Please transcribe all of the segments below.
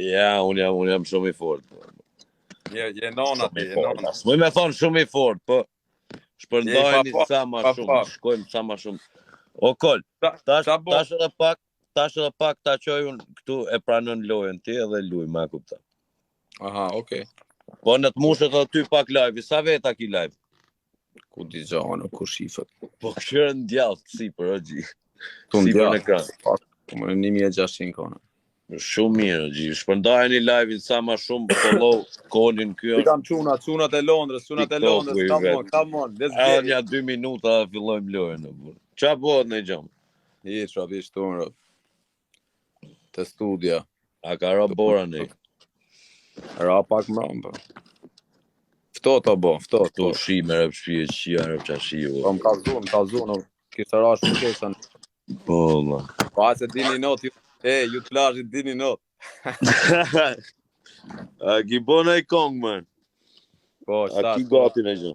Ja, unë jam shumë i fort. Je nona ti, je nona. S'moj me thonë shumë i fort, po shpërndajni sa ma shumë, shkojmë sa ma shumë. O kol, tash edhe pak ta qoj unë këtu e pranën lojën ti edhe luj, ma kupta. Aha, okej. Po në të mushët aty pak live, sa veta ki live? Ku di zonë, ku shifët. Po këshërë në djallë, sipër, o gji. Sipër në ekran. Po më 1600 kona. Shumë mirë, gji. Shpërndajni live-in sa ma shumë, follow konin kjo. I kam çunat e Londrës, come on, let's get it. Ja 2 minuta fillojmë lojën. Qa bëhet në gjamë? Hiqa, vishtunë, të studia. A ka ra bora në? Ra pak mramba. Fto të bo, fto. Tu shi me rëp shpije qia, rëp qa shi. Po më kalzun, kishtë ra shumë kesën. Po, ma. Pa se dini not, ju të plazhit dini not. A ki bona i kong, man? Po, a ki gati në gjë?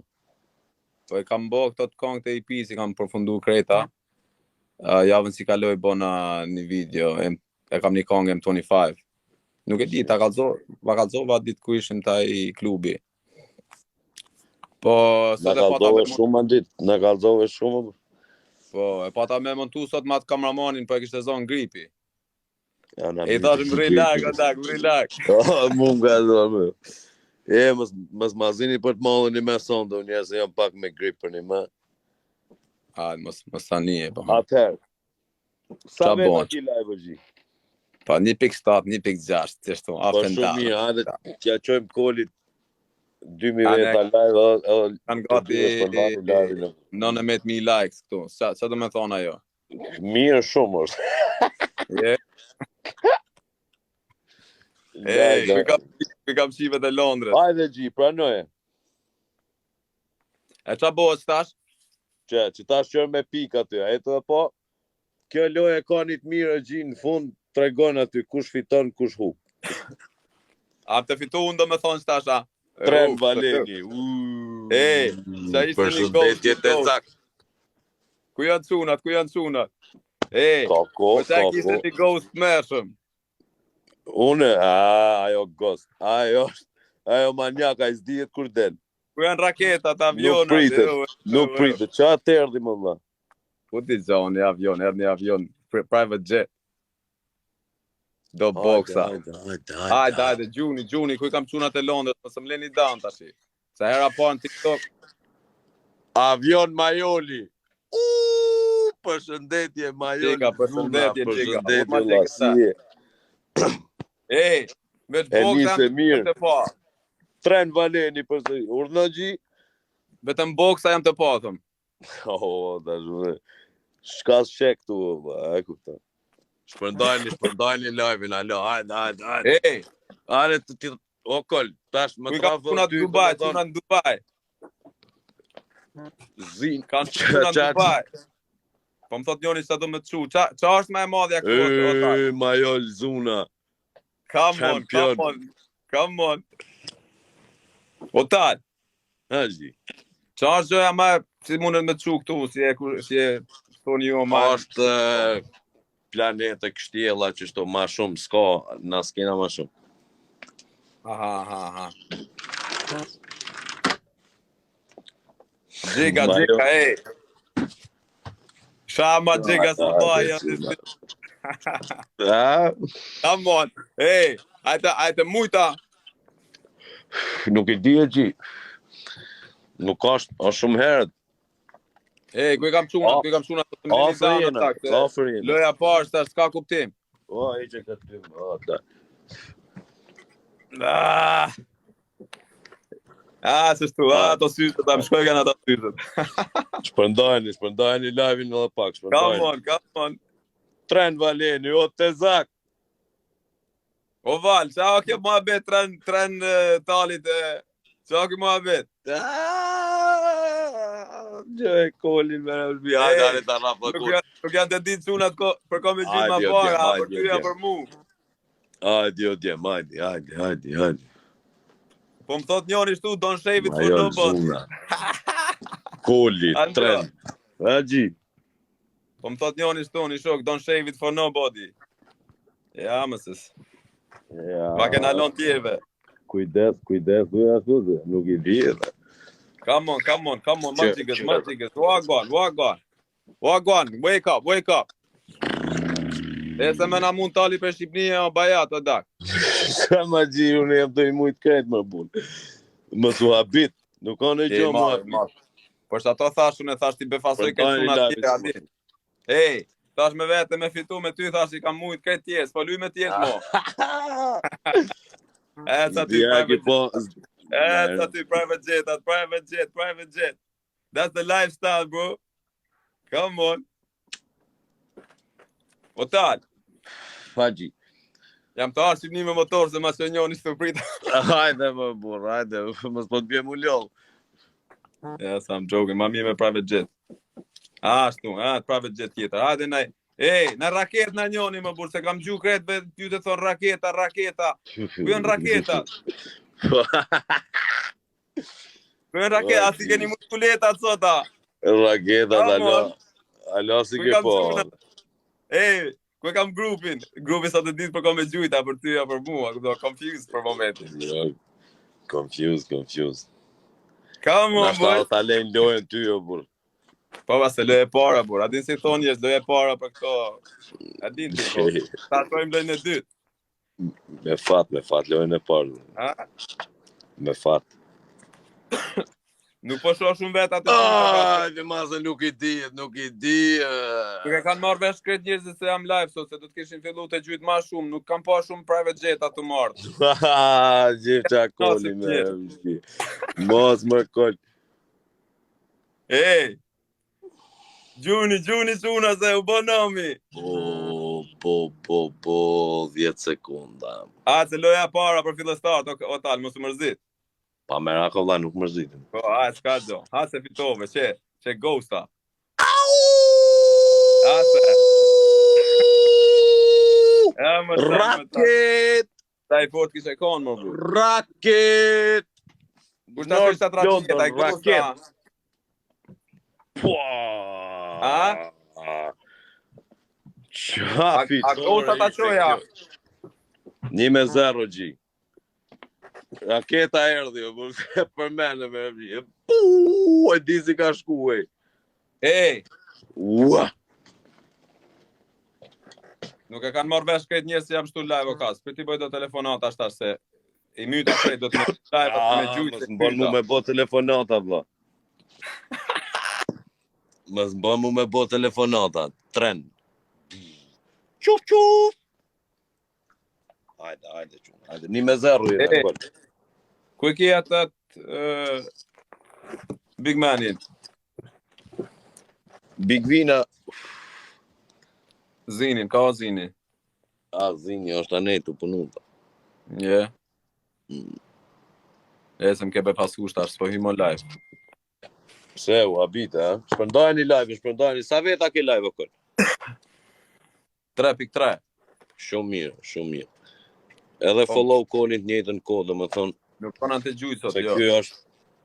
Po e kam bo këto të kong të IP, si kam përfundu kreta. Javën si kaloj bona një video, e kam një kong M25. Nuk e di, va kalzova ditë ku ishim ta i klubi. Po, në kalzove shumë ditë, në kalzove shumë. Po, e pata me montu sot ma të kamramanin, po e kishte zonë gripi. E thashim relax. Mu nga zonë. Mës mazini për të malën një me sonde, unë jesë jam pak me grip për një me. Mës tani e po. Atëherë. Sa veta ki live gji? Pa 1.7, 1.6, qështu, po shumë mirë, hajde t'ja qojmë kolit 2000 veta live, kanë gati 19.000 likes këtu, sa do me thonë ajo? Mirë shumë është. Ku kam qivet e Londrës. Hajde gji, pranoje. E qa bëhet stash? Që tash qërë me pik aty, e të dhe po, kjo loje ka një të mirë gji në fund, tregon aty kush fiton, kush hu. A të fitu unë do me thonë stash, a? Tren Valeni. Sa ishte një përshëndetje të zak. Ku janë cunat? Po sa kishte një ghost mërshëm? Une, ajo ghost. Ajo manjaka, i s'dijet kur del. Ku janë raketat, avionat? Nuk pritet. Qa të erdi më dha? Ku ti zonë një avion, erdi një avion, private jet. Do boksa. Hajde, gjuni, ku i kam qunat e Londrës, mësë më leni dan tashi. Sa hera po në TikTok. Avion Majoli. Përshëndetje Majoli. Përshëndetje lasie. Me të boksa jam të pa. Tren Valeni, urna gji? Vetëm boksa jam të pa, thëm. Shka shek tu, e kupta. Shpërndajni live-in, alo, hajde. Hajde të t'i... O, kol, tash më trafë... Cunat në Dubai. Zin, kanë cunat në Dubai. Po më thot njoni sa do me të qu. Qa është me e madhja këtë? Majol Zuna. Come on. Otar. Hajdi. Qa është gjëja me, si mundet me të qu këtu, si e thoni ju ma... është planetë kështjela që shto ma shumë, s'ka, na s'kena ma shumë. Aha. Gjiga, Shama gjiga së baja. Come on, ajte mujta. Nuk i di e gji. Nuk është shumë herët. Ku i kam qunat, loja parë, së s'ka kuptim. E që këtë ty, se shtu, ato sytët, ta më shkoj kanë ato sytët. Shpërndajni live-in edhe pak, Come on. Tren Valeni, o të zak. O Val, qa o kjo mua bet tren talit, qa o kjo mua bet? Gjë e kolin me rëllbi, hajde ta rafë dhe kur. Nuk janë të ditë cunat për komi gjithë ma para, për tyja për mu. Hajde, hajde. Po më thot njoni shtu, don't shave it for nobody. Koli, tren. Gji. Po më thot njoni shtu, një shok, don't shave it for nobody. Ja, mësës. Ma kena lon tjerve. Kujdes, duja ashtu dhe, nuk I di edhe. Come on, Manchikës. Wagwan, wake up. E se me na mund tali për Shqipnia o bajat o dak. Sa ma gji, unë jam të I mujt krejt më bun. Më su habit, nuk ka në gjo më habit. Por që ato thash, unë e thash ti befasoj këtë suna tjera adin. Ej, thash me vete me fitu me ty, thash I kam mujt krejt tjes, po luj me tjes mo. E sa ty private jet. That's the lifestyle, bro. Come on. O tal. Faji. Jam të arshim një me motor se ma që njoni së të prita. Hajde më burr, hajde, mos po të bje mu ljoll. Yes, I'm joking, ma mi me private jet. Ashtu, private jet tjetër. Hajde naj. Ej, në raket në njoni më burr, se kam gju kret be ty të thonë raketa. Ku janë raketat? Ku janë raketat, asi keni muskuleta sota. Raketat, alo si ke po. Ej, ku kam grupin? Grupi sa të ditë për kom e gjujta për ty a për mua, këto confused për momentin. Confused. Come on, boy. Nashta ta lejnë lojën ty, o burr. Po se lojë e para, burr. A din si thonë jesh lojë e para për këto. A din ti po. Ta shojmë lojën e dytë. Me fat lojën e parë. Ha? Me fat. Nuk po shoh shumë vet atë. Dhe mazë nuk I di. Nuk e kanë marrë vesh kret njerëzit se jam live sot, se do të kishin fillu të gjujt ma shumë, nuk kam pa shumë private jet atë marrë. Gjithë koli me mos më kol. Ej, Gjuni quna se u bonomi. Po, 10 sekunda. Se loja para për fillestar, o tal, mos u mërzit. Pa Merakov la nuk mërzitin. Po, s'ka gjo. Se fitove, që ghosta. Raket! Ta I fort kishe konë, më bu. Raket! Kushta të shtat raket, I ghosta. Qafi, a ghosta ta qoja? 1-0, gji. Raketa erdhi, për mene me vje. E di si ka shku, e. Ej! Ua! Nuk e kanë marrë vesh këtë njerës që jam shtu live o kas. Për ti bëj do telefonata ashtash se I myta shrej do të me live me gjujtë. Mës mbon mu me bo telefonata, vla. Mës mbon mu me bo telefonata. Tren. Quf! Hajde, 1-0. Ku e kje atët Big Manin? Big Vina. Zinin, ka o Zini? Zini është anetu punuta. Yeah. Se më kebe pasu shtash, s'po himo live. Se u habite, ha? Shpërndajni live, sa veta ke live o kërë? 3.3. Shumë mirë. Edhe follow kolin të njëjtën kodë, më thonë. Nuk kanë të gjujtë sot, se jo. Se kjo është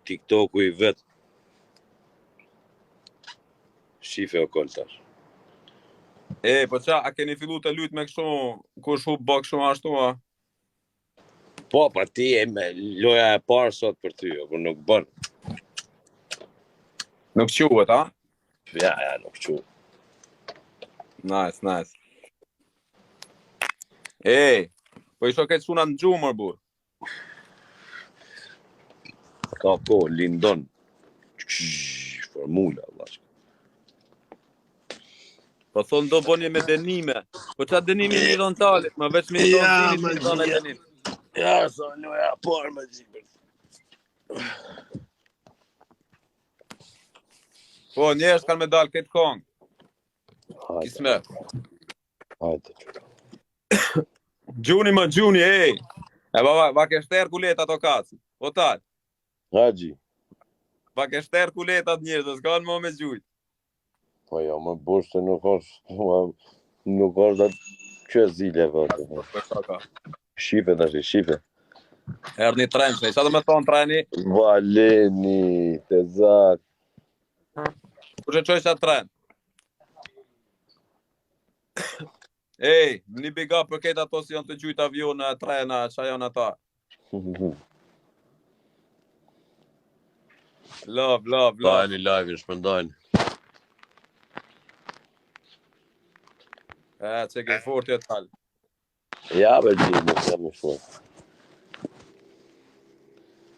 TikToku I vetë. Shife o kol tash. Po qa, a keni fillu të lujt me kështu, kush hu bok shumë ashtu, a? Po, pa ti e me loja e parë sot për ty, por nuk bën. Nuk quhet, a? Ja, nuk quhet. Nice. Po I shoh këtë suna në gjumër, burr. Ka po, lindon. Formula, Allah. Po thonë do bënje me denime. Po qa denimi një donë talit, ma veç me një donë denim. Ja, sa loja parë me gjipër. Po, njerës kanë me dalë këtë kongë. Kisme. Hajde. Gjuni, ej. Va ke shterë kuletat o kacë. O talë. Haji. Va ke shterë kuletat njerës, s'kanë më me gjujtë. Po jo, më burë se nuk është dhe që zile vëtë. Shipe të shipe. Erë një trenë, që sa do me thonë treni? Valeni, të zakë. Kushe qoj që trenë? Ej, një big up për këtë ato si janë të gjujt avion në trena, që janë ata. Love. Dajni live, shpëndajni. Që ke fort jetë talë. Ja, gjithë më të më shumë.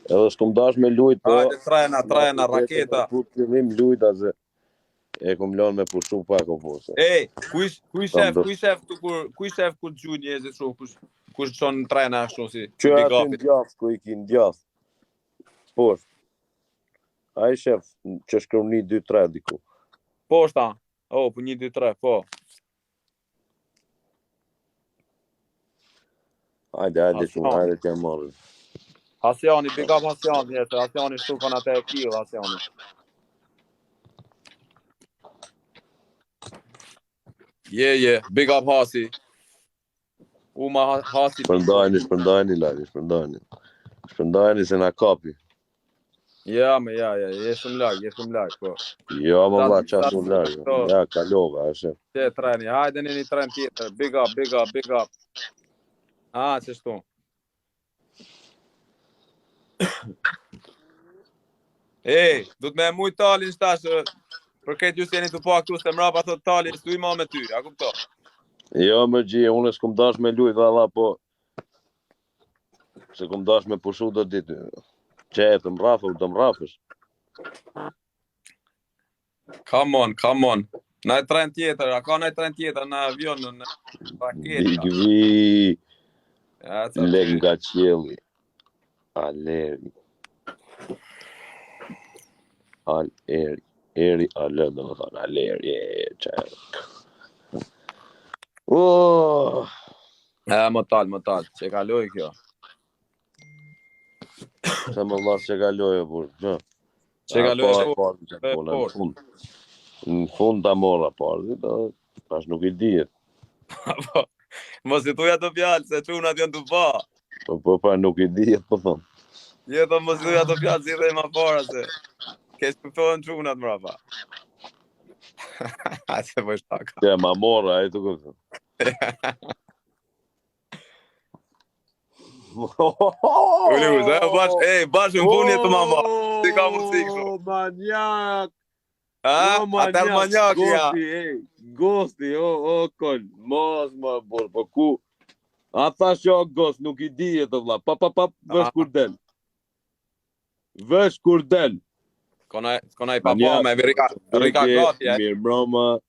Edhe s'kom dash me lujt, po... Hajde, trena, raketa. Po të vim lujt, aze... E kom lënë me pushu pak o pose. Ej, kuj shef kur gjuj njëzit shumë, kush qon në trena ashtu si që big aty upit. në djath, ku i ki në djath. Poshtë. A i shef, që shkëm 1, 2, 3 diku. Poshta, po 1, 2, 3, po. Hajde t'ja marrë. Hasjani, big up Hasjani jetë, Hasjani shtukon atë e kill, Hasjani. Yeah, big up Hasi. Uma Hasi. Shpëndajni live, shpëndajni se na kapi. Ja, je shumë lag, po. Jo, më vla, qa shumë lag. Ja, kalova, ashe. Që treni, hajde një tren tjetër, big up. Që shtu. Ej, du të me mujt talin shtash, për këtë ju s'jeni të pa këtu, se mrapa thot talin, s'tu i ma me ty, a kupto? Jo, më gjie, unë s'kum dash me lujt dhe alla, po... Se kum dash me pushu do ditë. Që e të mrafësh. Come on. Në tren tjetër, a ka në tren tjetër, në avion, në raket. Big V. Leg nga qjeli. Aleri. Eri, alë, do më thonë, aleri, qërë. Më talë, që kaloj kjo. Se më vlasë që kaloj e burë, që kaloj në fund ta mora parë, tash nuk i dihet. Mos i thuja të fjallë, se qunat janë të pa. Po, nuk i dihet, po thonë. Jeto mos i thuja të fjallë, si dhe i ma para, se ke shpëtohen qunat mrapa. Se po shtaka. Që ma mora, e të kërë. Bashkë në punje të mama. Si ka mundësi kështu. Manjak. Atër manjak, ja. Gosti, kol. Mos, ma borë, po ku? A thash jo gost, nuk i dihet të vla. Pa, vesh kur del. Kona i papa me rika gati, Mirë broma.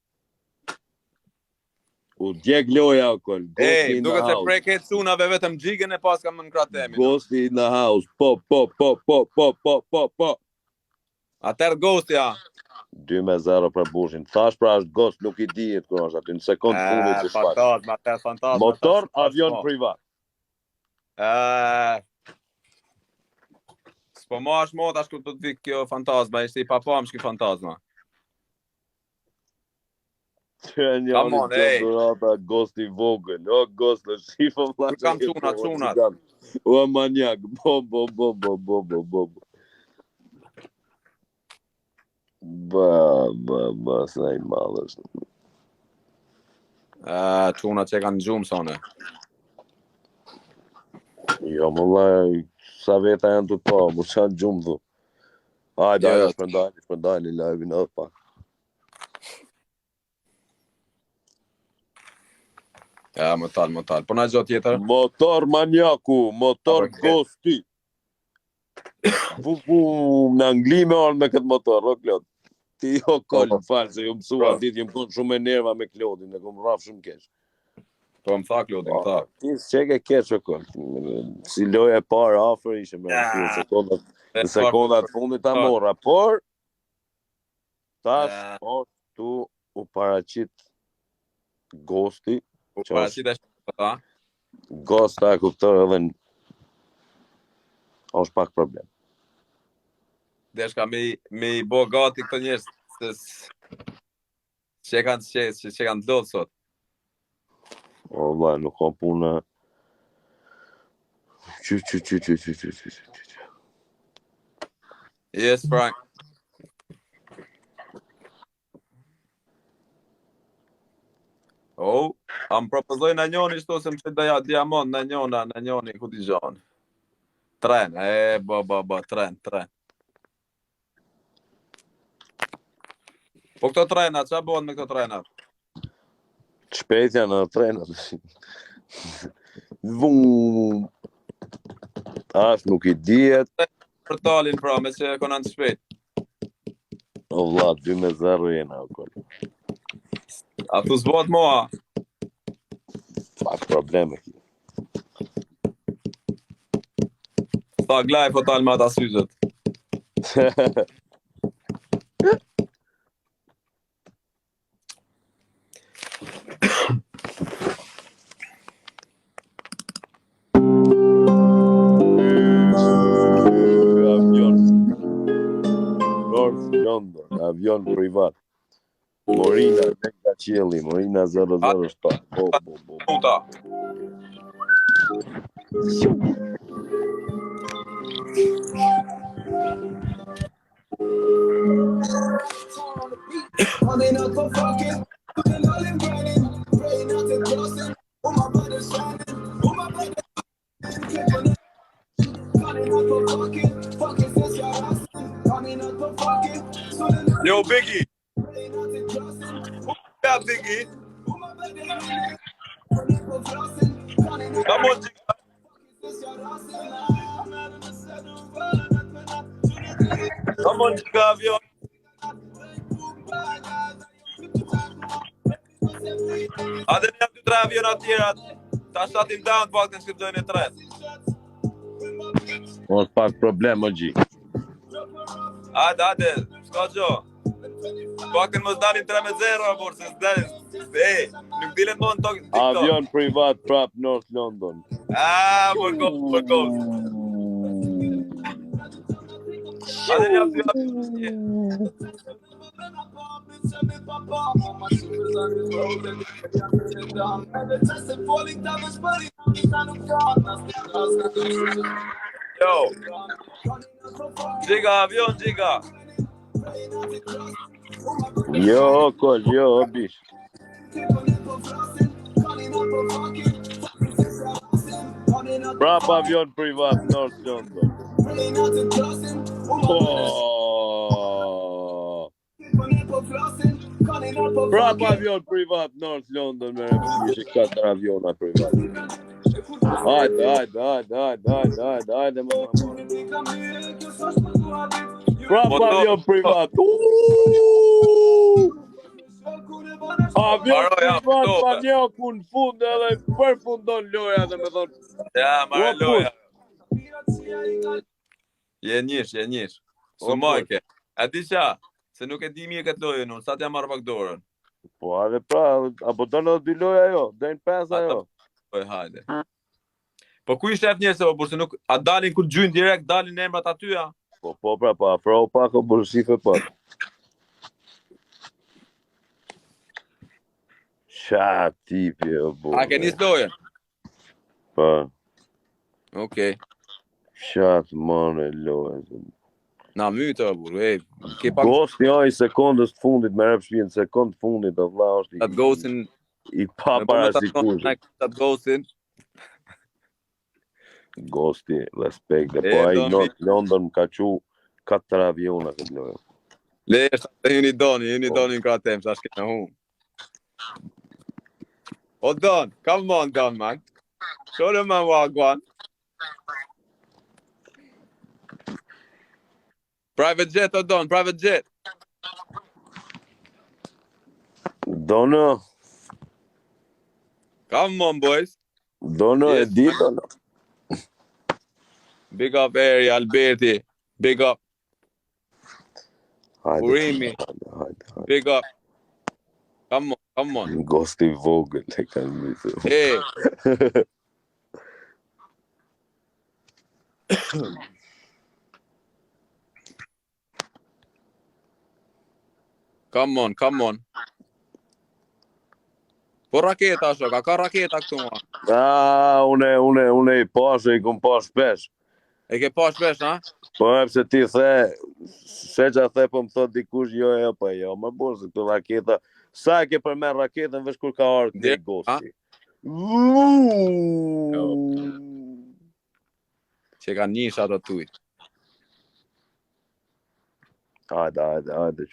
U djeg loja, kol. Ej, duke se preket sunave vetëm gjigën e pas kam në kratemi. Ghosti in the house. Po. Atër Ghosti, ja. 2-0 për Bushin. Thash pra është Ghost, nuk i dihet kur është aty në sekund fundit që shfaq. Fantasma. Motor, avion privat. S'po ma është mot, ashtu të të kjo fantasma, ishte i papa më shki fantasma. Come on, Ghost i vogël. Ghost, në shifëm la që kam qunat. O manjak, bo. Ba, sa i malës. Qunat që kanë gjumë, sone. Jo, më laj, sa veta janë të pa, më qanë gjumë dhu. Hajde, shpëndajnë i live-in edhe pak. Ja, më talë. Po na gjatë tjetër? Motor manjaku, motor Ghosti. Në Angli me orë me këtë motor, o Klod. Ti o kollë, falë, se ju mësua ditë, jem konë shumë e nerva me Klodin, e kom rafë shumë kesh. Po më tha Klodin, më tha. Ti s'qe ke kesh o kollë. Si loja e parë afer ishe me në sekundat fundit ta mora, por tash, tu u paraqit Ghosti. Ghost ta kuptoj edhe është pak problem. Deshka me i bo gati këtë njërës që kanë dodhë sot. O, vaj, nuk kam puna. Yes, Frank. Am propozoj në njoni shto se më që daja diamant në njoni, ku t'i gjoni. Tren, tren. Po këto trena, qa bëhen me këto trena? Shpejt janë në trenat. Vum. Tash nuk i dihet. Për talin pra, me që e konan të shpejt. O vlla, 2-0 jena, o kol. A tu s'bot moa? Pak probleme. Tha glaj po tal me ata syzet. Avion. North London, avion privat. Morina, Mega Qielli, Morina 007. Po. Puta. Yo, Biggie. Yeah, Biggie. Come on, Jigga. Come on, Jigga, avion. Adem jam të 3 avion atjera. Ta shatim down pak të shkëpdojnë e 3. Mos pak problem, o gji. Hajde, s'ka gjo. Pakën mos dalin 3-0, por se s'dalin. Nuk dilet mo në TikTok. Avion privat prap North London. Për gol. Hajde jam të avion. Yo. Jigga, avion, Jigga. Jo, kol, jo, bish. Prap avion privat North London. Prap avion privat North London, me refishe 4 aviona privat. Hajde, më. Prap avion privat. Avion privat pa një ku në fund edhe përfundon loja dhe me thonë. Ja, marrë loja. Je njësh. Sumajke. A di qa? Se nuk e di mirë këtë lojë unë, sa t'ja marrë pak dorën. Po, edhe pra, apo do në 2 loja jo, dojnë 5 ajo. Po, hajde. Po ku i shef njëse, po, burse nuk, a dalin kur gjynë direkt, dalin emrat atyja? Po, pra, pa, afro pak, o bursife pak. Qa tipi, o bu. A ke njës lojën? Pa. Okej. Qa të mane lojën. Na mytë, o burë, Ghost një i sekundës të fundit, me rep shpinë, sekundë të fundit, o vla është atë ghostin... i pa parasikushë. Atë ghostin... Ghosti, respekt, dhe po a i North London më ka qu 4 aviona këtë lojë. Le, shtë juni doni në kratem, sa shke në humë. O Don, come on Don, man. Show them man wagwan. Private jet, o Don, private jet. Dono. Come on, boys. Dono Yes, e di, dono. Big up Eri, Alberti. Big up. Hajde. Big up. Come on. Ghosti vogël e kanë mitë. Hey. Come on. Po raketa shok, ka raketa këtu ma. Une i pashe, i kom pas shpesh. E ke pas shpesh, ha? Po e pëse ti the, se që the po më thot dikush jo, më burë se këtu raketa. Sa e ke përmen raketën vesh kur ka ardhë një Ghosti? Që ka nisha të tuj. Hajde, hajde,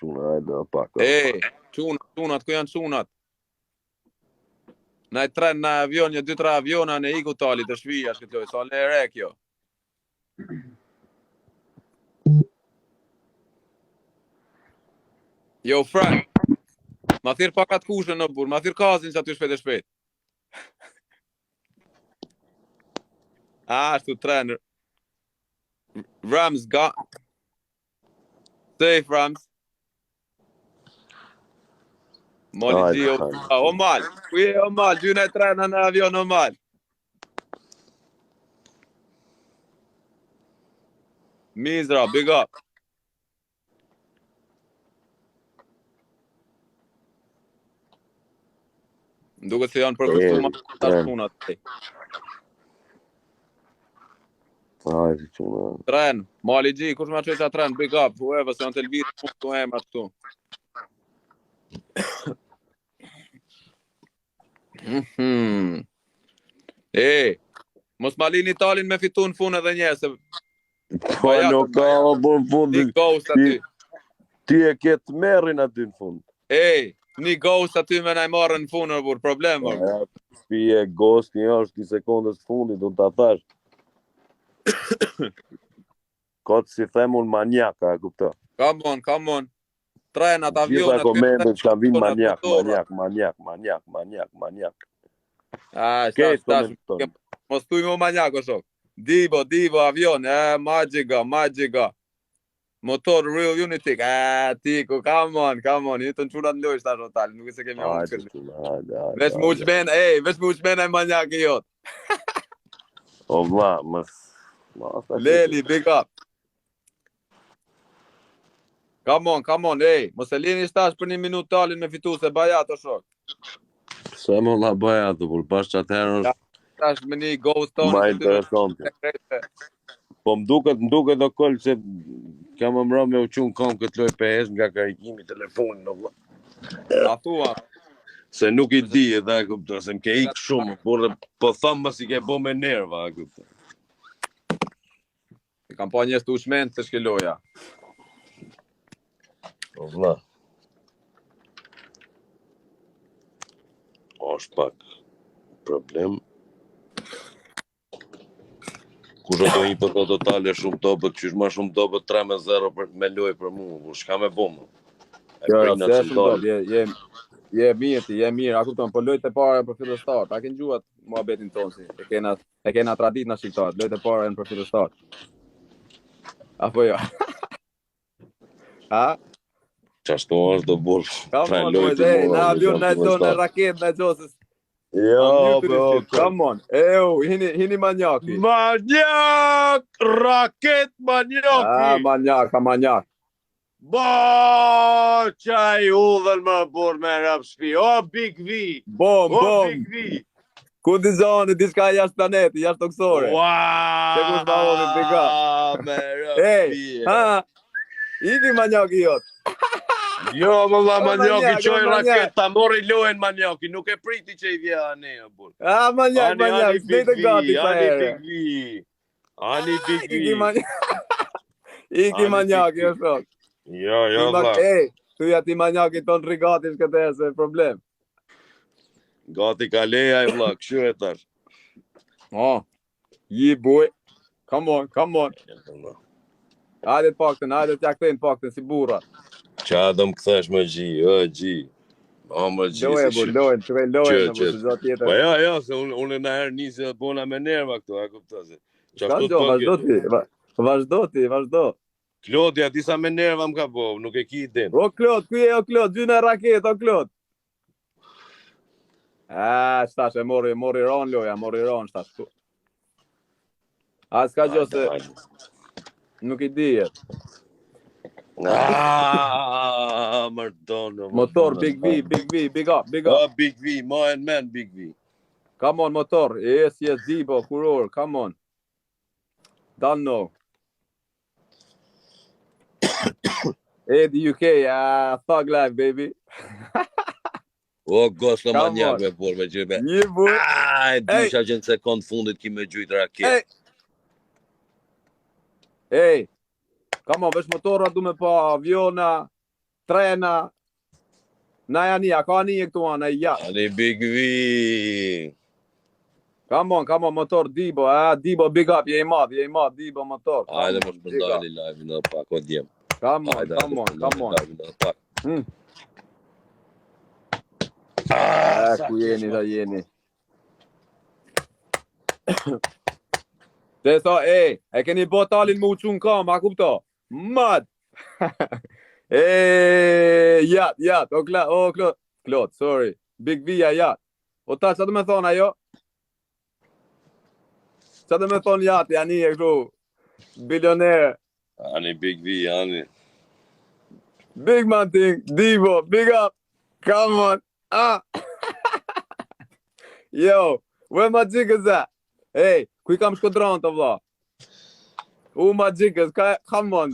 pak. Çunat, ku janë çunat? Na i tren, na avion, një 2-3 aviona në iku tali të shvija, shkëtoj, sa le re kjo. Jo, Frank, ma thirë pakat kushën në burë, ma thirë kazin që aty shpejt e shpejt. Ashtu trener. Rams got safe Rams. Mali G, Omal. Ku je Omal? Gjyna e trena në avion Omal. Mizra, big up. Duke se janë përkëstu ma të shpunat. Hajde, çuna. Tren, Mali G, kush ma qeqa tren, big up. Whoever, se janë të lvitë të emra këtu. Mos ma lini talin me fitu në fun edhe një, se... Po, nuk ka më në fund. Një ghost aty. Ti e ketë merin aty në fund. Një ghost aty me na i marrën në fund, për problem, Pi e ghost një është një sekundës fundit, do të thash. Kotë si themun manjaka, kupto. Come on. Trenat, avionat... Gjitha komendet që kam vinë manjak. Mos tuj mu manjak, o shok. Divo, avion, Magiga. Motor, real unity, tiku, come on, ju të në qunat në lojsh ta rotal, nuk e se kemi unë kërë. Vesh mu qmen e manjak i jot. O vla, Leli, big up. Come on, mos e lini shtash për 1 minutë talin me fitu se bajat o shok. Se më la bajat, për bash që atëherë është... Shtash me një ghost tonë. Ma interesante. Po më duket do koll që kam më mra me uqunë kam këtë loj PS nga karikimi telefonin në vla. A thua? Se nuk i di edhe, kupto, se m'ke ikë shumë, por po thamë mas i ke bo me nerva, kupto. I kam pa njës të ushment të shkeloja. O vla. Është pak problem. Kusho do një përto totale shumë dobet, qysh ma shumë dobet 3-0 me loj për mu, shka me bomë. Je mirë, a kupton, po lojt e para për fillestar, a kënë gjuat mua betin tonë si, e kena tradit në shqiptar, lojt e para e në për fillestar. Apo jo? Ha? Qashtu është do burë. Come on, në avion në do në raket në gjosës. Jo, bro. Come on. Hini manjaki. Manjak! Raket manjaki! Manjak. Bo, qaj udhën më burë me rap shpi. O, Big V! Bom. Big V! Ku di zoni, diçka jashtë planeti, jashtë toksore. Wow! Se kush ma hodhi pika. Me rap shpi. Iki manjaki jot. Jo, më dha manjaki, qoj raketa, mori lojen manjaki, nuk e priti që i vja ane, burë. Manjak, s'dejtë gati sa herë. Ani Big V. Iki manjaki, o shok. Jo, dha. Tuja ti manjaki ton rigatish këtë e se problem. Gati ka leja i vla, këshu e tash. Boy. Come on. Hajde t'ja këtejnë paktën si burra. Qa do më këthesh më gji, gji. Më gji si Lojnë, që vejnë lojnë në bërë, zot tjetër. Po ja, se unë në herë njësi dhe bona me nerva këtu, a këpta se. Vazhdo. Klodja, disa me nerva më ka po, nuk e ki i din. O Klod, ku je o Klod, gjyna raket, o Klod. Shtash e mori ron loja, shtash. S'ka gjo se nuk i dijet. Mërdonë. Motor, Big V, big up. Big V, man, Big V. Come on, motor, yes, Zibo, kuror, come on. Don't know. The UK, thug life, baby. O, gos në manjak me por me gjybe. Një buj. Disha që në sekund fundit ki me gjujt raket. Ej, come on, vesh motorra du me pa, aviona, trena. Na janë a ka një këtu anë, ja. Ani Big V. Come on, motor, Dibo, Dibo, big up, je i madh, Dibo, motor. Hajde më shpëndani live në pak, o djem. Come on. Ku jeni. Dhe tha, e keni bo talin më uqun kam, a kupto? Mad! Jat, Klot, sorry. Big V-ja, jat. O ta, që të me thonë ajo? Që të me thonë jat, janë e kështu, bilioner. Ani Big V, ani. Big man thing, Divo, big up. Come on. Yo, where my jiggers at? Hey, ku I kam shkodron të vla? My jiggers, come on.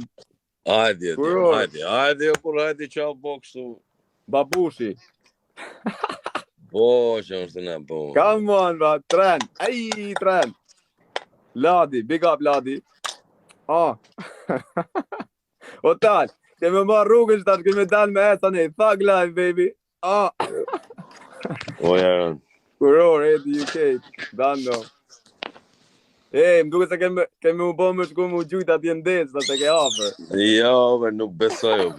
Hajde, qau boksu. Babushi. Që është në bo. Come on, bra, tren. Tren. Ladi, big up, Ladi. O tal, kemi marrë rrugën tash, kemi dalë me esane, thug life, baby. O jarën. Kuror, the UK, dando. Më duke se kemi u bo më shku më gjujt atje ndesë, da se ke afer. Jo, nuk besoj.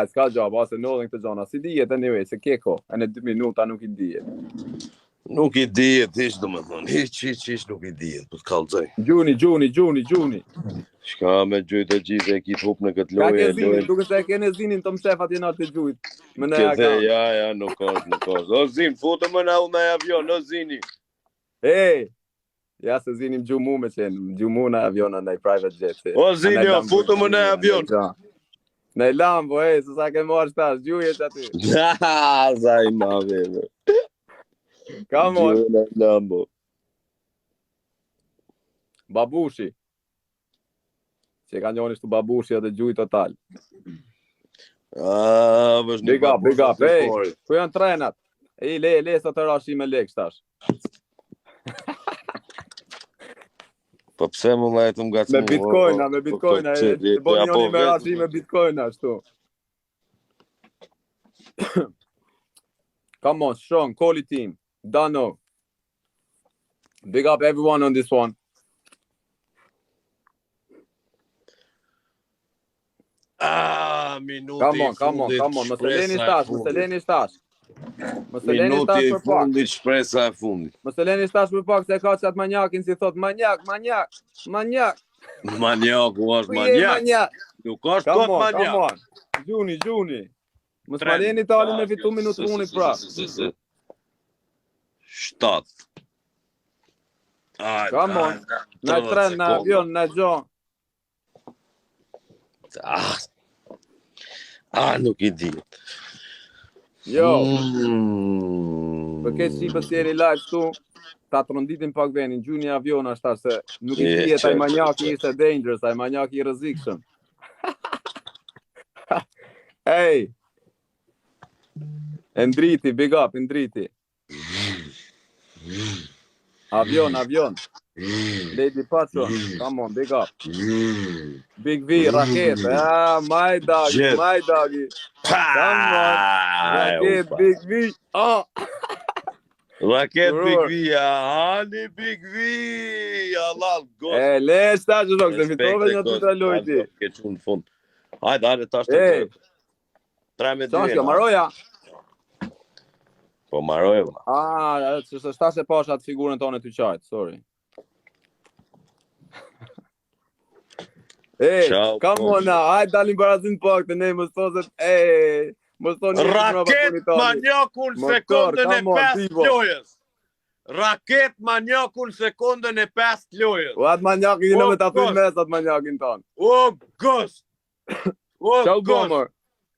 S'ka gjab, ase nodhen këtë gjana. Si dijet, anyway, se keko, e në 2 minuta nuk I dijet. Nuk I dijet, hiç do me thonë, hiç nuk I dijet, për t'kallëzaj. Gjuni. Shka me gjujt e gjithë e kitë hup në këtë Ka loje. ke zinin, duke se kene zinin të mshef atje në të gjujt. Ja, nuk është. O zin, futë më në ullë në avion, o zini. Ja se zinim gjumu me qenë, gjumu në avion në private jet. O zini, futë më në avion. Në Lambo, se sa ke marrë shtash, gjuje që aty. Sa I ma veve. Come on. Gjuje në Lambo. Babushi. Që ka njoni shtu babushi edhe gjuj total. Big up, ku janë trenat? Le sa të rashi me lek shtash. Po pse më lajtë më gacë me bitcoina, bo njoni me rashi me bitcoina, shtu. Come on, strong, call it team. Dano. Big up everyone on this one. Minuti Come on. Mos e leni stash. Minuti I fundit, shpresa e fundit. Mos e leni stash për pak se ka qatë manjakin si thot manjak. Manjaku është manjak. Nuk është kot manjak. Come on. Gjuni. Mos ma leni talin me fitu minutë funit pra. 7. Come on. Në tren, në avion, në gjon. Nuk I di. Jo. Për këtë shqipës jeri live shtu, ta të rënditin pak venin, gjuni avion ashtar se nuk I dijet aj manjaki ishte dangerous, aj manjaki I rëzikshëm. Ndriti, big up, ndriti. Avion. Lady Patron, come on, big up. Big V, raket, my doggy. Come on, raket, Big V. Raket Big V, hani Big V, Allah, gost. Le, shta që shok, se fitove një të të lojti. Ke që në fund. Hajde, tash të 3-2. Shashka, Maroja. Po Maroja, vëna. Që se shta se pasha atë figurën tonë të qajtë, sorry. Come on now, hajde dalim barazin pak të ne, më thoset, Raket manjakun sekundën e 5 lojës. Raket manjakun sekundën e 5 lojës. O atë manjakin, në me të thuj mes atë manjakin tonë. O gost.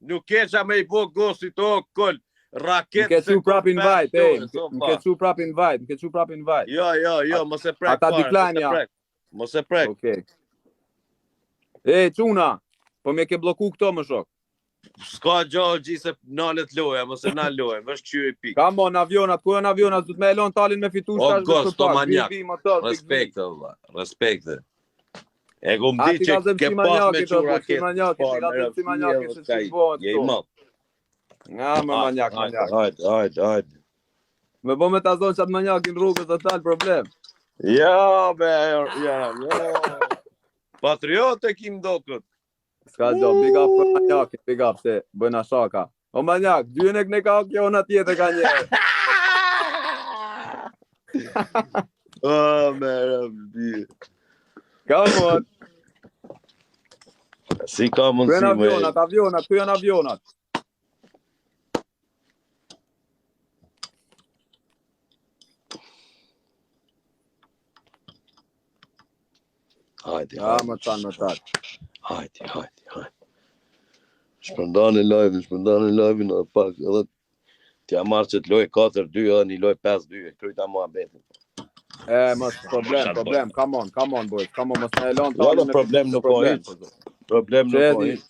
Nuk esha me I bo gostit, o koll. Raket sekundën e 5 lojës. Më ke që prap invite. Jo, mos e prek. Ata diklanja. Mos e prek. Quna, po me ke bloku këto më shok. S'ka gjë gji se nalet loja, mëse na loja, vesh këshyri pikë. Come on, avionat, ku janë avionat? Du të me elon talin me fitu O gost, o manjak, motor, respekte, valla, respekte. E ku A mdi ti që ka ke pas me qu raket, ti ka dhëmë si manjaki se si bëhet je i këtu. madh. Nga, më manjak. Hajde. Me bo me ta zonë qatë manjakin rrugës dhe talë problem. Ja, Patriote kim do këtë. Ska gjo, big up për manjakin, big up se bëjna shaka. O manjak, dyën e këne ka kjo në tjetë ka njerë. Merë, Come on. Si ka mundësi Ku janë avionat, ku janë avionat. Hajde. Më tanë. Hajde. Shpërndani live-in edhe pak edhe t'ja marrë që t'loj 4-2 edhe një loj 5-2 e kryta mua betin. Mos problem. Come on boys. Come on, mos me elon talin. Jo, problem nuk ka hiç. Problem nuk ka hiç.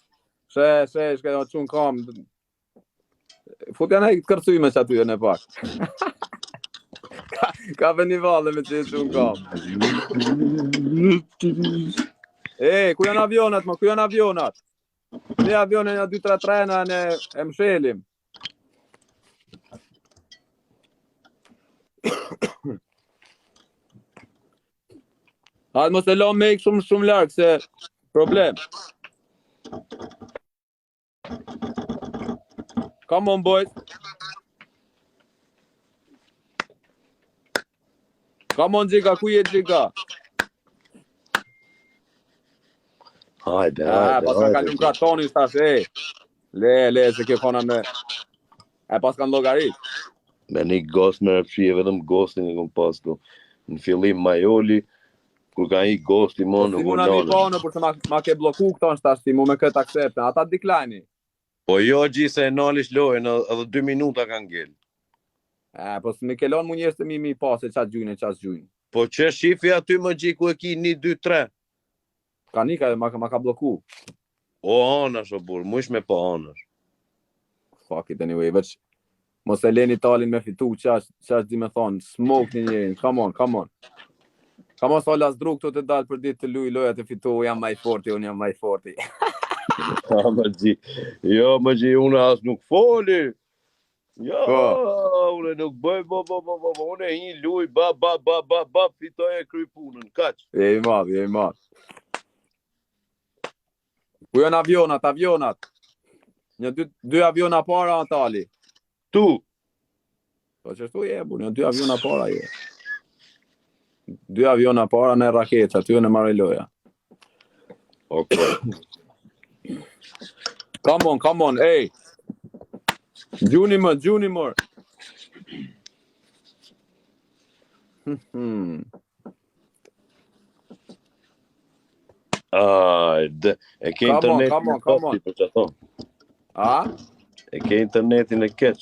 Se, shka do çun kam. Fut janë ai kërcuj me çaty në pak. Ka vënë valle me çun kam. Ku janë avionat? Ne avionin ja 2-3 trena e mshelim. Hajde mos e lo me ik shumë larg se problem. Come on boys. Come on Giga, ku je Giga? Hajde. Pas ka kalun kartoni tash, Le, se kjo kona me. Pas kanë llogarit. Me një ghost me rëpshie, vetëm ghostin e kom pas këtu. Në fillim Majoli, kur ka i ghosti mon nuk unë nalën. Po si për se ma ke bloku këto në shtash ti mu me këtë aksepten, ata decline. Po jo gji se e nalish lojën edhe 2 minuta kanë ngel. Po së me kelon mu njështë të mi pas e qatë gjujnë. Po që shifi aty më gji ku e ki 1, 2, 3. Ka një ka ma ka bloku. O anash o burë, mush me po anash. Fuck it anyway, veç mos e leni talin me fitu, qash di me thonë, smoke një njerin, come on. Ka mos olas druk të dalë për ditë të loja të fitu, jam maj forti, unë jam maj forti. Më gji, unë as nuk foli. Unë nuk bëj, unë e hi luj, fitoj e kry punën, kaq. Je i madh. Ku janë avionat? Një 2 aviona para Antali. Tu. Po që shtu një 2 aviona para je. 2 aviona para në raketë, aty në marrë loja. Okay. Come on, hey. Gjuni më. E ke internetin e kosti për që thonë. E ke internetin e keq.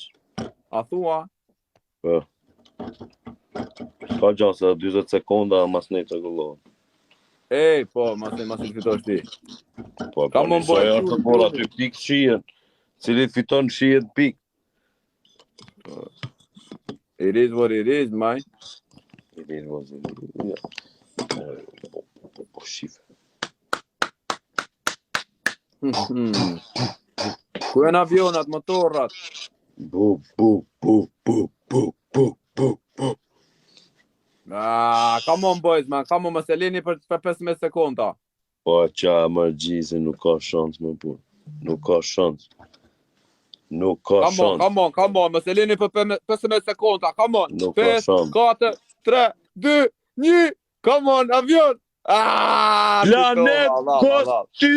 A thua? Po. Ka gjanë se 20 sekonda mas ne të gullohet. Po, mas ne fitosh ti. Po, njësoj është por aty pikë shien. Cili fiton shien pikë. It is what it is, man. It is what it is. Po, shifë. Ku janë avionat, motorrat? Bu. Come on boys, man. Come on, më se lini për 15 sekonda. Po, qa mërgjise nuk ka shans më pun. Nuk ka shans. Come on, më se lini për 15 sekonda. Come on. Nuk ka shans. 5, 4, 3, 2, 1. Come on, avion. Planet Ghosti!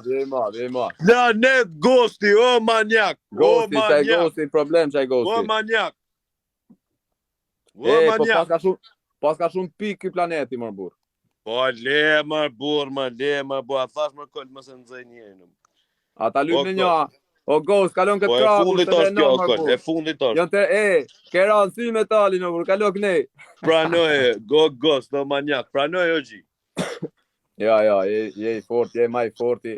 Je i madh. Planet Ghosti, o manjak! Ghosti, problem qaj Ghosti. O manjak! Po pas ka shumë pikë ky planeti, mër burr. Po le mër burr, a thash mër koll mëse nëzëj njënë. A ta lyp në një, o Ghost, kalon këtë krahë. Po e fundit është kjo, koll, e fundit është. Kera në sy metali në burr, kalon kënej. Pranoj, Ghost, o manjak, pranoj o gji. Ja, je i forti, je maj forti.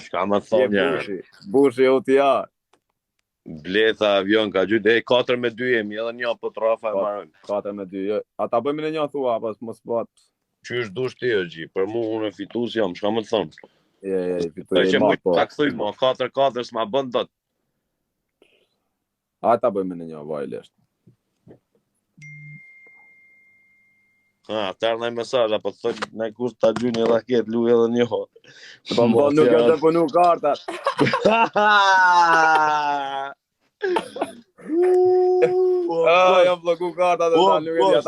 Shka më thonë janë. Bushi OTR. Bleta avion ka gjytë, 4-2 jemi, edhe një po trafa e marrën. 4-2. Ata bëjmë në një thua, pas mos bat. Qysh dush ti e gji, për mu unë e fitus jam, shka më thonë. Fituj e ma, po. Ta këthuj, ma 4-4 s'ma bën dot. Ata bëjmë në një vajlesht. Tërë nëj mesaj, apo të thënë, ne kus ta gjy një raket, luj edhe një ho. Po nuk e të punu kartat. Jam bloku kartat dhe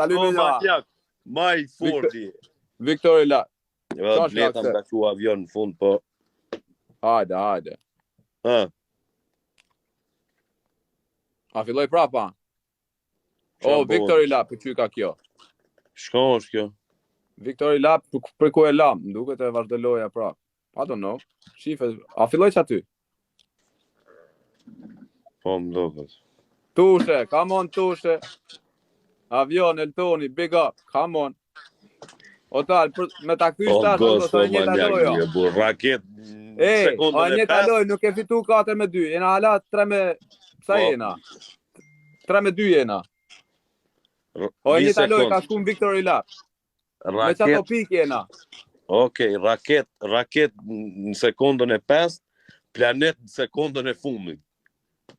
ta luj një ha. Maj forti. Victory la. Bleta më ka që avion në fund, po. Hajde. A filloj prapa? Victory la, për që ka kjo? Shko është kjo? Victory Lap, për ku e lam, më duket e vazhdo loja prap. I don't know. Shife, a filloj që aty? Po, më duket. Tushe, come on Tushe. Avion, Eltoni, big up, come on. Otal, me ta ky shtash, do të njëta loja. Raket, sekundën e 5. Loj, nuk e fitu 4-2, jena hala 3 sa jena? 3-2 jena. Njëta loj ka shku në Victory Lap. Me qato pik jena. Okej, raket në sekundën e 5, planet në sekundën e fundit.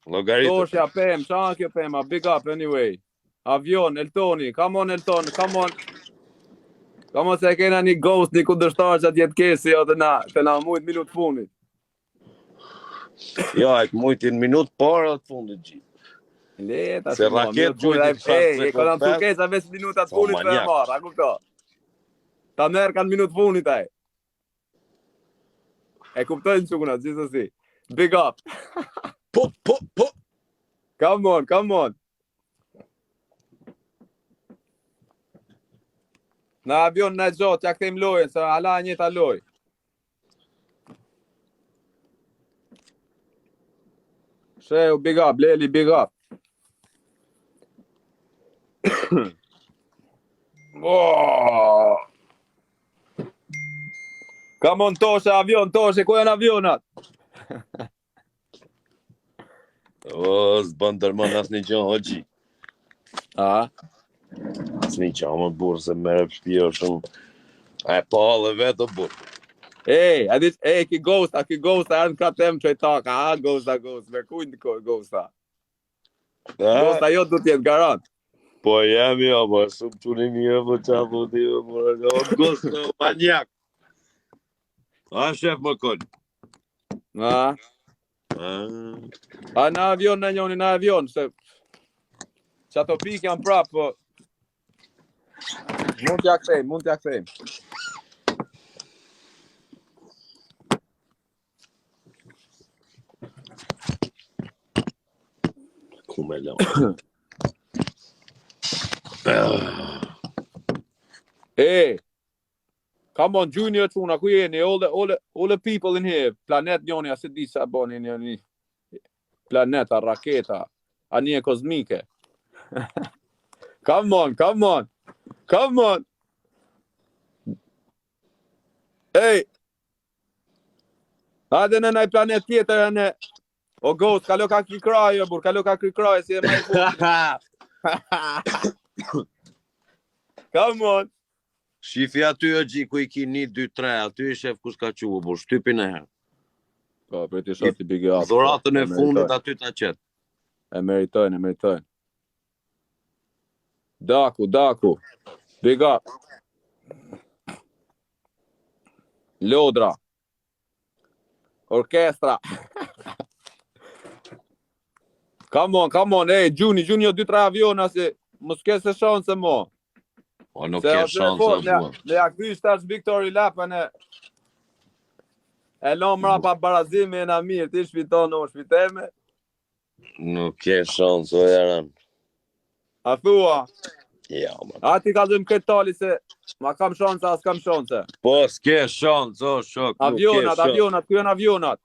Logaritëm. Toshja PM, qanë kjo PM, big up anyway. Avion, Eltoni, come on Elton, come on. Come on se kena një ghost, një kundërshtar që atjet kesi, jo të na mujt minut fundit. Jo, e të mujtin minut parë të fundit gjithë. Leta, se raket gjujtë e këna më tukesa ves minutat funit me e marë, a kupto? Ta merë kanë minut funit aj. E kuptojnë quna, gjithësësi. Big up. Po. Come on. Në avion në gjotë, ja këtejmë lojën, se ala njëta loj. Sheu, big up, Leli, big up. Come on Toshe, avion, Toshe, ku janë avionat? S'bën tërmën asë një qënë, hoqi. Asë një qënë, më burë, se mere pëshpio shumë. E pa halë vetë, burë. Ki ghosta, erën ka temë që i taka, ghosta, me kujnë ghosta. Ghosta jo du t'jetë garant. Po jemi, po shumë quni mirë, po qapo t'ime, po ghosta, manjak. A, shef më konë. Në avion, në njoni, në avion, se që ato pik janë prapë, po mund t'ja kthejmë. Ku me lo. Come on, Junior Tuna, ku jeni? All the people in here. Planet njoni, a se di sa boni njoni. Planeta, raketa, anje kozmike. Come on. Hajde në nëj planet tjetër e në... O Ghost, kalo ka kri kraj, si e me Come on. Shifi aty e gji ku i ki 1, 2, 3, aty i shef kus ka quë, bur, shtypin e herë. Po, për ti shoti big up. Dhuratën e fundit aty ta qetë. E meritojnë. Daku. Big up. Lodra. Orkestra. Come on, Juni, 2-3 aviona, se mos ke se shanse mo. O, nuk ke shanse, bua. Ne ja këty shtash Victory Lapën e lom rapa barazimi e na mirë, ti shfiton, o shfiteme. Nuk ke shanse, o jaran. A thua? Ja, man. A ti ka dhëmë këtë tali se ma kam shanse, as kam shanse. Po, s'ke shanse, o shok, Avionat, ku janë avionat?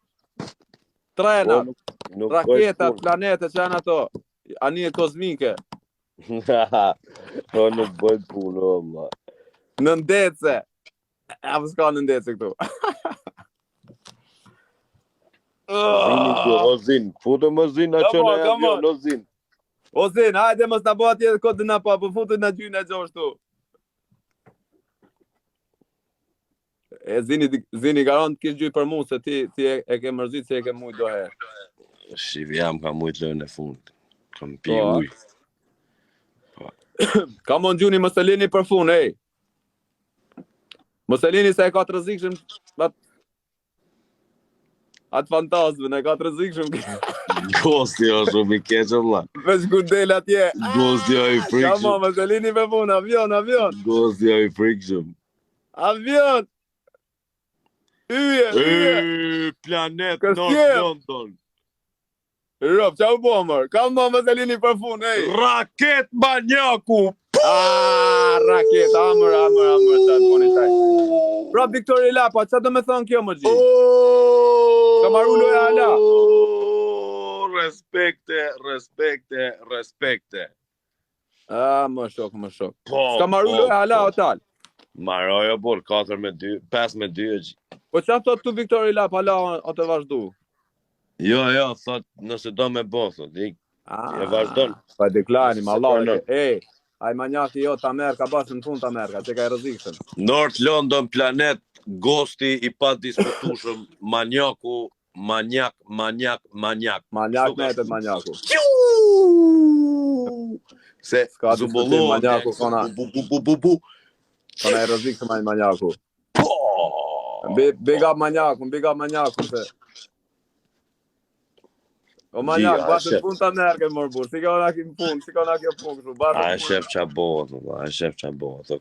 Trenat, raketat, planetet, që janë ato? Anije kozmike. O, nuk bëjt punë, o, ma. Në ndece. A, s'ka në ndece këtu. O zin, futu më zin a qënë e avion, o zin. O zin, hajde mos ta bëj atje kodën na pa, po futu na gjyna gjashtu. E zini garant kish gjy për mua se ti e ke mërzit se e ke mujt do herë. Shiv jam ka mujt lënë e fund. Kam pi ujë. Ka mon gjuni mos e lini për fun, ej. Mos e lini se e ka të rrezikshëm atë fantazmën, e ka të rrezikshëm. Gosti o shumë i keqë, vlla. Veç kur del atje. Gosti o i frikshëm. Ka mos e lini për fun, avion. Gosti o i frikshëm. Avion. Yje. Planet North London. Rob, qa u bo, mër? Ka mos e lini për fun, ej. Raket Manjaku. Raket, amër, sa të boni taj. Pra, Viktori Lapa, qa do me thonë kjo, më gjithë? Ka maru loja ala. Respekte. Më shok. Ka maru loja ala, o tal. Maroja, bor, 4-2, 5-2 e gjithë. Po qa thot tu Viktori Lapa, ala, o të vazhdu? Jo, thot, nëse do me bo, thot, e vazhdon. Pa deklani, ma Allah, aj manjaki jo, ta merë, ka basë në fund ta merë, që ka e rëzikëshën. North London Planet, gosti i pa diskutushëm, manjaku, manjak. Manjak netet manjaku. Se zubullohen. Manjaku, kona e rëzikëshëm aj manjaku. Big up manjaku, se... O manjak, basë në pun të nërke mërë burë, si ka ona kjo pun, kështu, basë në pun. A e shef qa bohët,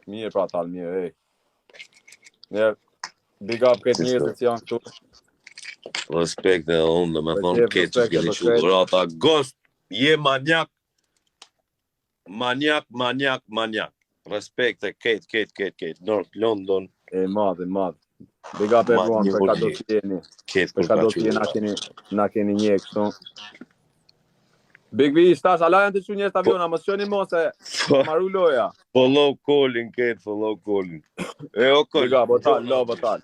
Mirë pra tal, mirë, ej. Big up këtë njërë që janë këtu. Respekt dhe unë, dhe me thonë këtë që s'keni shukur, ata gost, je manjak. Respekt dhe këtë, North London. E madh. Big up everyone, për ka do të jeni. Për ka do të jeni, na keni një kështu. Big V, stash, ala janë të që njështë aviona, mos qëni mo se maru loja. Follow calling. E o Big up, o tal.